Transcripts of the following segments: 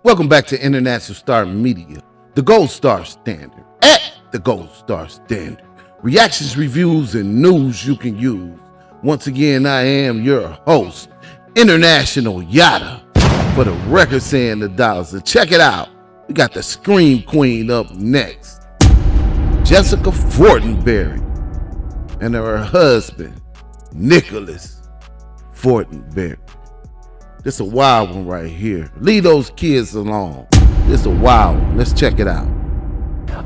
Welcome back to International Star Media, the Gold Star Standard, at the Gold Star Standard. Reactions, reviews, and news you can use. Once again, I am your host, International Yada, for the record saying the dollars. And check it out, we got the Scream Queen up next, Jessica Fortinberry, and her husband, Nicholas Fortinberry. This a wild one right here. Leave those kids alone. This a wild one. Let's check it out.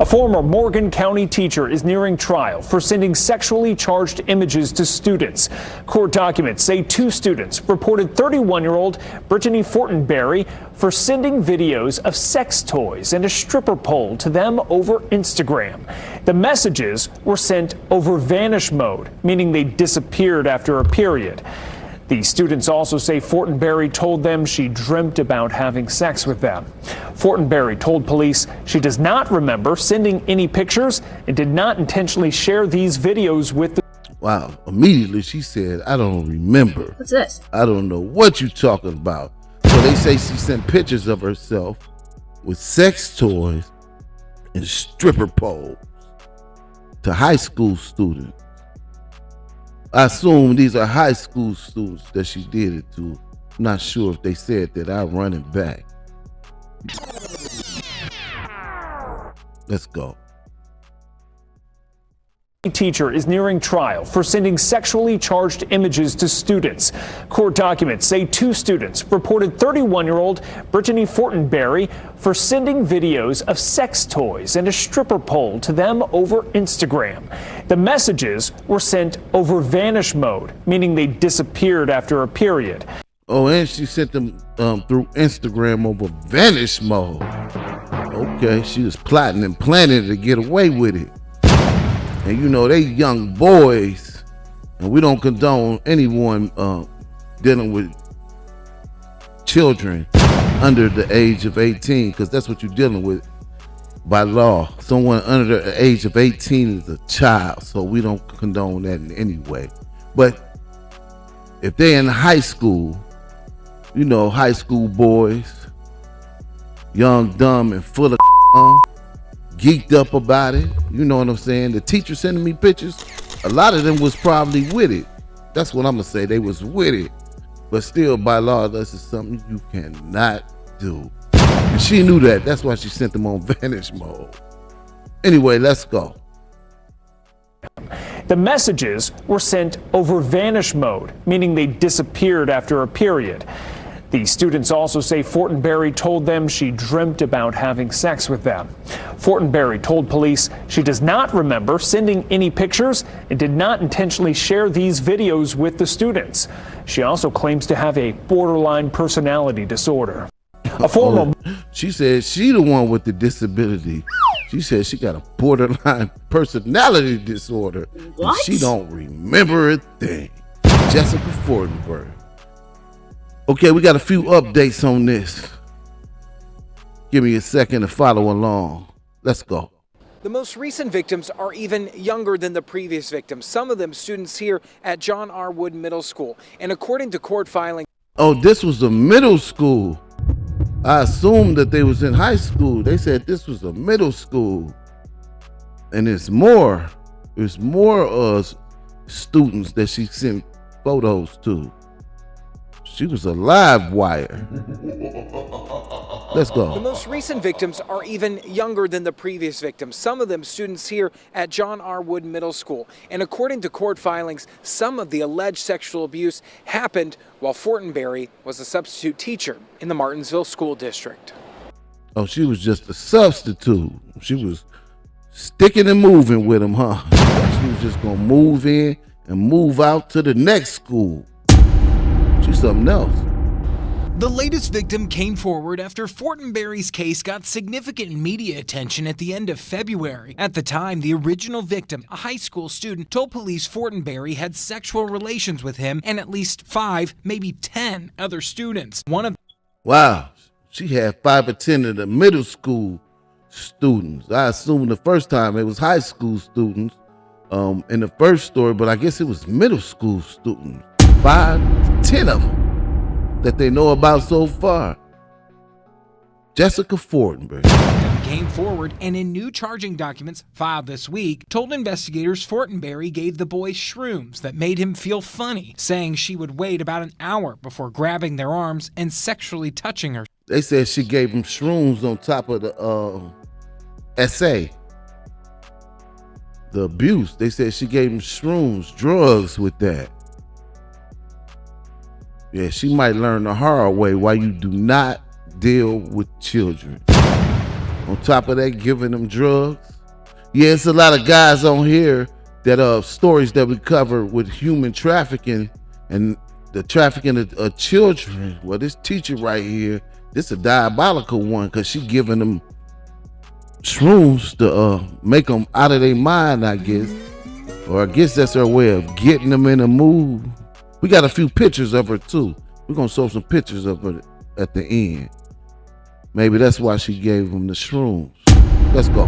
A former Morgan County teacher is nearing trial for sending sexually charged images to students. Court documents say two students reported 31-year-old Brittany Fortinberry for sending videos of sex toys and a stripper pole to them over Instagram. The messages were sent over vanish mode, meaning they disappeared after a period. The students also say Fortinberry told them she dreamt about having sex with them. Fortinberry told police she does not remember sending any pictures and did not intentionally share these videos with the... Wow, immediately she said, I don't remember. What's this? I don't know what you're talking about. So they say she sent pictures of herself with sex toys and stripper poles to high school students. I assume these are high school students that she did it to. I'm not sure if they said that. I'll run it back. Let's go. Teacher is nearing trial for sending sexually charged images to students. Court documents say two students reported 31-year-old Brittany Fortinberry for sending videos of sex toys and a stripper pole to them over Instagram. The messages were sent over vanish mode, meaning they disappeared after a period. Oh, and she sent them through Instagram over vanish mode. Okay, she was plotting and planning to get away with it. And you know, they young boys, and we don't condone anyone dealing with children under the age of 18, because that's what you're dealing with by law. Someone under the age of 18 is a child, so we don't condone that in any way. But if they're in high school, you know, high school boys, young, dumb, and full of geeked up about it, you know what I'm saying? The teacher sending me pictures, a lot of them was probably with it. That's what I'm gonna say, they was with it. But still, by law, this is something you cannot do. And she knew that, that's why she sent them on vanish mode. Anyway, let's go. The messages were sent over vanish mode, meaning they disappeared after a period. The students also say Fortinberry told them she dreamt about having sex with them. Fortinberry told police she does not remember sending any pictures and did not intentionally share these videos with the students. She also claims to have a borderline personality disorder. A former... She said she the one with the disability. She said she got a borderline personality disorder. What? She don't remember a thing. Jessica Fortinberry. Okay, we got a few updates on this. Give me a second to follow along. Let's go. The most recent victims are even younger than the previous victims, some of them students here at John R. Wood Middle School. And according to court filing... Oh, this was a middle school. I assumed that they was in high school. They said this was a middle school. And it's more students that she sent photos to. She was a live wire. Let's go. The most recent victims are even younger than the previous victims, some of them students here at John R. Wood Middle School. And according to court filings, some of the alleged sexual abuse happened while Fortinberry was a substitute teacher in the Martinsville School District. Oh, she was just a substitute. She was sticking and moving with him, huh? She was just gonna move in and move out to the next school. She's something else. The latest victim came forward after Fortinberry's case got significant media attention at the end of February. At the time, the original victim, a high school student, told police Fortinberry had sexual relations with him and at least 5, maybe 10 other students. Wow, she had 5 or 10 of the middle school students. I assume the first time it was high school students in the first story, but I guess it was middle school students. 5 to 10 of them that they know about so far. Jessica Fortinberry. Came forward and in new charging documents filed this week told investigators Fortinberry gave the boy shrooms that made him feel funny, saying she would wait about an hour before grabbing their arms and sexually touching her. They said she gave him shrooms on top of the SA. The abuse. They said she gave him shrooms, drugs with that. Yeah, she might learn the hard way why you do not deal with children. On top of that, giving them drugs. Yeah, it's a lot of guys on here that stories that we cover with human trafficking and the trafficking of children. Well, this teacher right here, this is a diabolical one because she giving them shrooms to make them out of their mind, I guess. Or I guess that's her way of getting them in a mood. We got a few pictures of her too. We're gonna show some pictures of her at the end. Maybe that's why she gave him the shrooms. Let's go.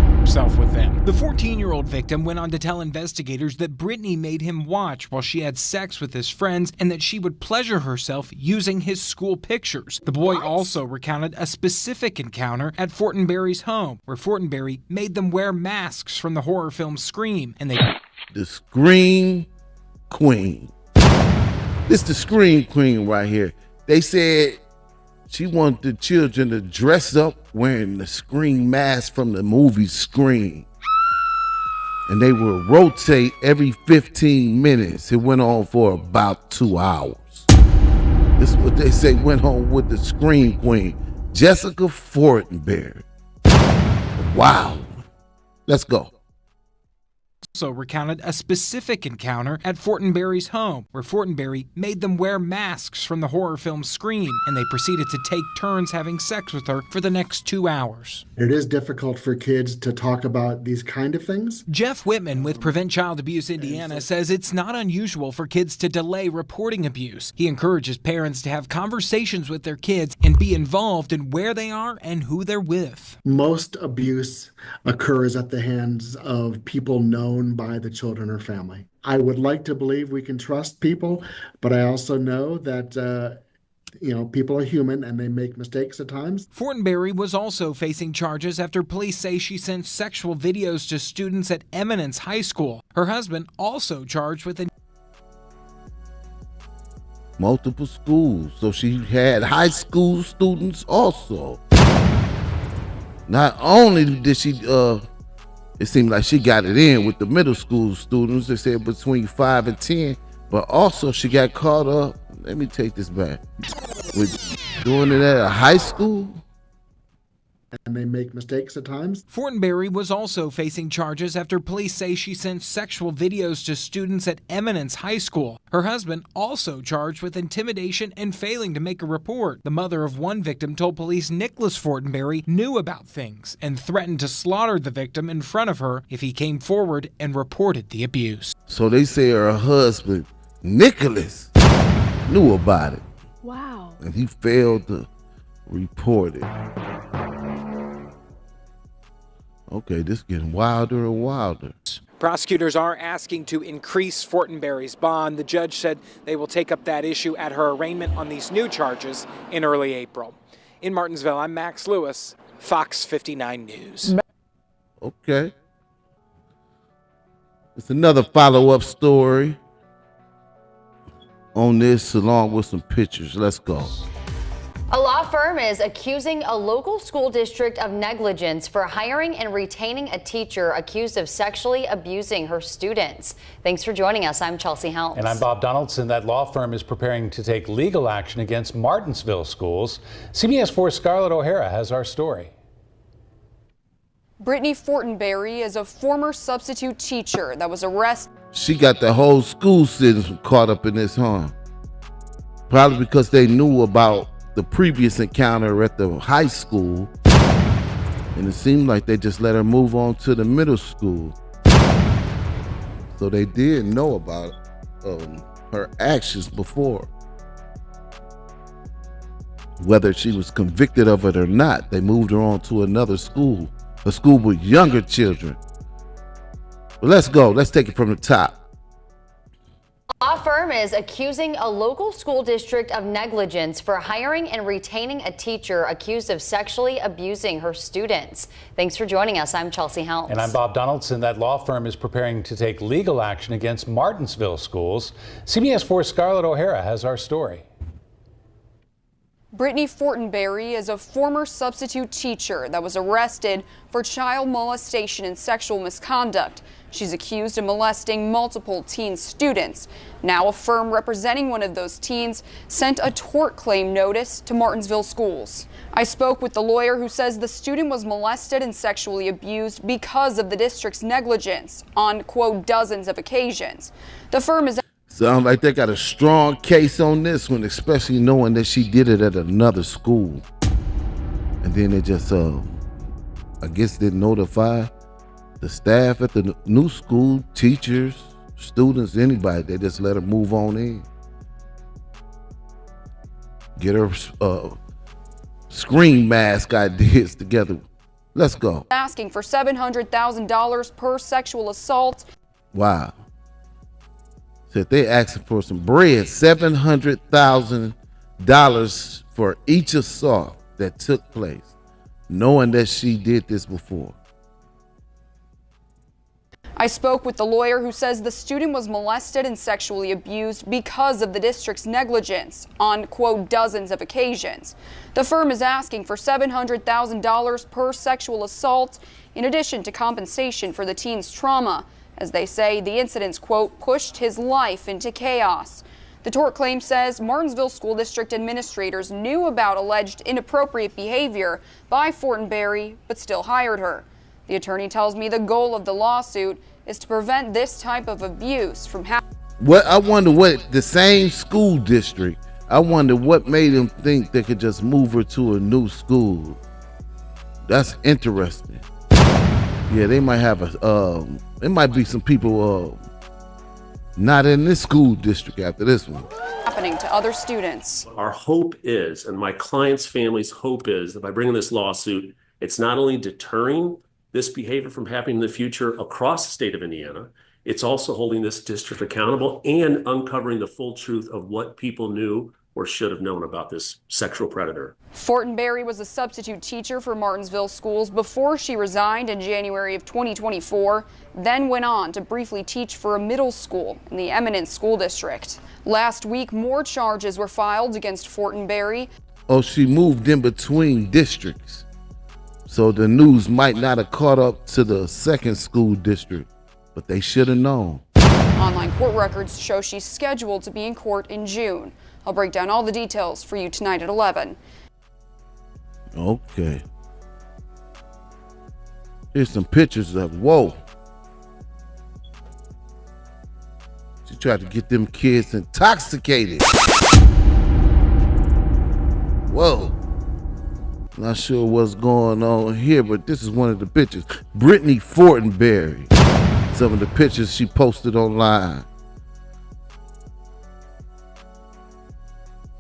With them. The 14-year-old victim went on to tell investigators that Brittany made him watch while she had sex with his friends and that she would pleasure herself using his school pictures. The boy also recounted a specific encounter at Fortinberry's home where Fortinberry made them wear masks from the horror film Scream, and the Scream Queen. This the Scream Queen right here. They said she wanted the children to dress up wearing the Scream mask from the movie Scream. And they would rotate every 15 minutes. It went on for about 2 hours. This is what they say went on with the Scream Queen, Jessica Fortinberry. Wow. Let's go. Also recounted a specific encounter at Fortinberry's home where Fortinberry made them wear masks from the horror film Scream, and they proceeded to take turns having sex with her for the next 2 hours. It is difficult for kids to talk about these kind of things. Jeff Whitman with Prevent Child Abuse Indiana says it's not unusual for kids to delay reporting abuse. He encourages parents to have conversations with their kids and be involved in where they are and who they're with. Most abuse occurs at the hands of people known by the children or family. I would like to believe we can trust people, but I also know that people are human and they make mistakes at times. Fortinberry was also facing charges after police say she sent sexual videos to students at Eminence High School. Her husband also charged with multiple schools. So she had high school students also. Not only did she it seemed like she got it in with the middle school students. They said between 5 and 10, but also she got caught up. Let me take this back. With doing it at a high school. And they make mistakes at times. Fortinberry was also facing charges after police say she sent sexual videos to students at Eminence High School. Her husband also charged with intimidation and failing to make a report. The mother of one victim told police Nicholas Fortinberry knew about things and threatened to slaughter the victim in front of her if he came forward and reported the abuse. So they say her husband, Nicholas, knew about it. Wow. And he failed to report it. Okay, this is getting wilder and wilder. Prosecutors are asking to increase Fortinberry's bond. The judge said they will take up that issue at her arraignment on these new charges in early April. In Martinsville, I'm Max Lewis, Fox 59 News. Okay. It's another follow-up story on this along with some pictures. Let's go. A law firm is accusing a local school district of negligence for hiring and retaining a teacher accused of sexually abusing her students. Thanks for joining us. I'm Chelsea Helms. And I'm Bob Donaldson. That law firm is preparing to take legal action against Martinsville schools. CBS 4's Scarlett O'Hara has our story. Brittany Fortinberry is a former substitute teacher that was arrested. She got the whole school system caught up in this harm. Probably because they knew about the previous encounter at the high school, and it seemed like they just let her move on to the middle school. So they did know about her actions before. Whether she was convicted of it or not, they moved her on to another school, a school with younger children. But let's go. Let's take it from the top. Law firm is accusing a local school district of negligence for hiring and retaining a teacher accused of sexually abusing her students. Thanks for joining us. I'm Chelsea Helms. And I'm Bob Donaldson. That law firm is preparing to take legal action against Martinsville schools. CBS 4's Scarlett O'Hara has our story. Brittany Fortinberry is a former substitute teacher that was arrested for child molestation and sexual misconduct. She's accused of molesting multiple teen students. Now a firm representing one of those teens sent a tort claim notice to Martinsville schools. I spoke with the lawyer who says the student was molested and sexually abused because of the district's negligence on, quote, dozens of occasions. The firm is Sounds like they got a strong case on this one, especially knowing that she did it at another school. And then they just, I guess, didn't notify the staff at the new school, teachers, students, anybody. They just let her move on in. Get her screen mask ideas together. Let's go. asking for $700,000 per sexual assault. Wow. Said they asking for some bread, $700,000 for each assault that took place, knowing that she did this before. I spoke with the lawyer who says the student was molested and sexually abused because of the district's negligence on, quote, dozens of occasions. The firm is asking for $700,000 per sexual assault, in addition to compensation for the teen's trauma. As they say, the incidents, quote, pushed his life into chaos. The tort claim says Martinsville School District administrators knew about alleged inappropriate behavior by Fortinberry, but still hired her. The attorney tells me the goal of the lawsuit is to prevent this type of abuse from happening. I wonder what the same school district, I wonder what made them think they could just move her to a new school. That's interesting. Yeah, they might have it might be some people not in this school district after this one. Happening to other students. Our hope is, and my client's family's hope is, that by bringing this lawsuit, it's not only deterring this behavior from happening in the future across the state of Indiana, it's also holding this district accountable and uncovering the full truth of what people knew or should have known about this sexual predator. Fortinberry was a substitute teacher for Martinsville schools before she resigned in January of 2024, then went on to briefly teach for a middle school in the Eminence School District. Last week, more charges were filed against Fortinberry. Oh, she moved in between districts. So the news might not have caught up to the second school district, but they should have known. Online court records show she's scheduled to be in court in June. I'll break down all the details for you tonight at 11. Okay. Here's some pictures of, whoa. She tried to get them kids intoxicated. Whoa. Not sure what's going on here, but this is one of the pictures. Brittany Fortinberry. Some of the pictures she posted online.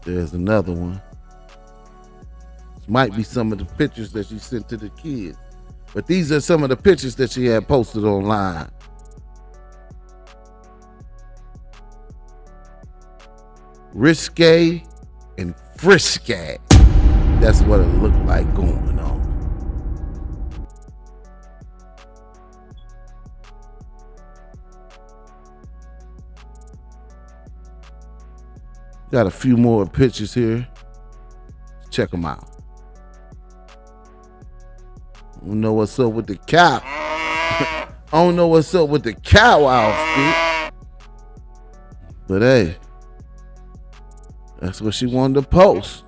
There's another one. This might be some of the pictures that she sent to the kids. But these are some of the pictures that she had posted online. Risque and frisky. That's what it looked like going on. Got a few more pictures here. Check them out. I don't know what's up with the cow. I don't know what's up with the cow outfit. But hey, that's what she wanted to post.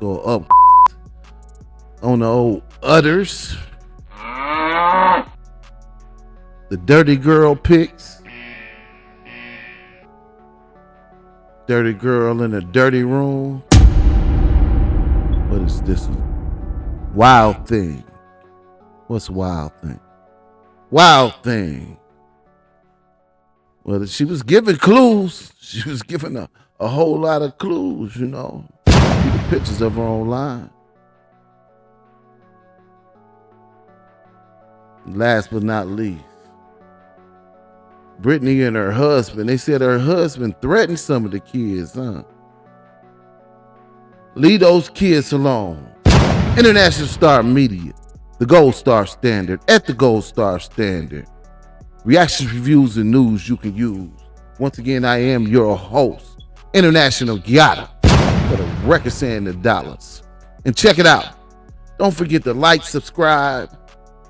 Go up on the old udders. The dirty girl pics. Dirty girl in a dirty room. What is this? Wild thing. What's wild thing? Wild thing. Well, she was giving clues. She was giving a whole lot of clues, you know. See the pictures of her online. Last but not least, Brittany and her husband, they said her husband threatened some of the kids, huh? Leave those kids alone. International Star Media, the Gold Star Standard, at the Gold Star Standard. Reactions, reviews, and news you can use. Once again, I am your host, International Giada, for the record saying the dollars. And check it out. Don't forget to like, subscribe,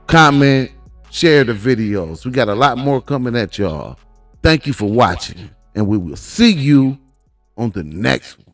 comment, share the videos. We got a lot more coming at y'all. Thank you for watching, and we will see you on the next one.